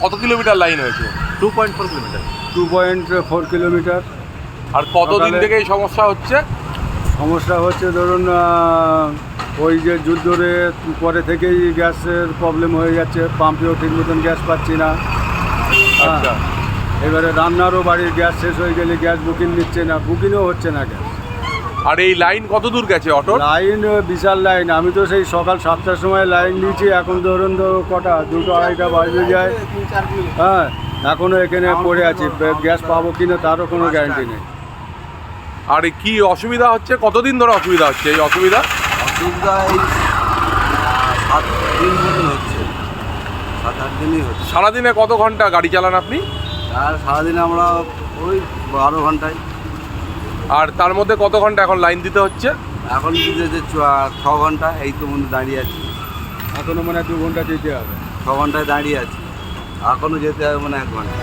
কত kilometre line হয়েছে? 2.4 kilometre. 2.4 kilometre. আর কতদিন সকালে- থেকে এই সমস্যা হচ্ছে? সমস্যা হচ্ছে ধরুন ওই যে যুদ্ধের পরে থেকেই গ্যাসের প্রবলেম হয়ে যাচ্ছে, পাম্পেও ঠিক মতন গ্যাস পাচ্ছি না। আচ্ছা। এবারে রান্নারও বাড়ির গ্যাস শেষ হয়ে গেলে গ্যাস বুকিং নিচ্ছে না, বুকিংও হচ্ছে না গ্যাস। আর এই লাইন কত দূর গেছে অটোর? লাইন বিশাল লাইন, আমি তো সেই সকাল 7টার সময় লাইন দিয়েছি, এখন ধরুন তো কটা 2টো 2:30টা বাজে যায়। হ্যাঁ, এখনও এখানে পড়ে আছি, গ্যাস পাবো কিনা তারও কোনো গ্যারান্টি নেই। আর কি অসুবিধা হচ্ছে? কতদিন ধরে অসুবিধা হচ্ছে এই অসুবিধা? অসুবিধা এই 7 দিন মতন হচ্ছে, 7-8 দিনই হচ্ছে। সারাদিনে কত ঘন্টা গাড়ি চালান আপনি? আর সারাদিনে আমরা ওই 12 ঘন্টায়। আর তার মধ্যে কত ঘন্টা এখন লাইন দিতে হচ্ছে? এখন দিতে 6 ঘন্টা, এই তো মধ্যে দাঁড়িয়ে আছি। এখনও মনে হয় 2 ঘন্টা দিতে হবে। 6 ঘন্টায় দাঁড়িয়ে আছি, এখনও যেতে হবে মানে 1 ঘন্টা।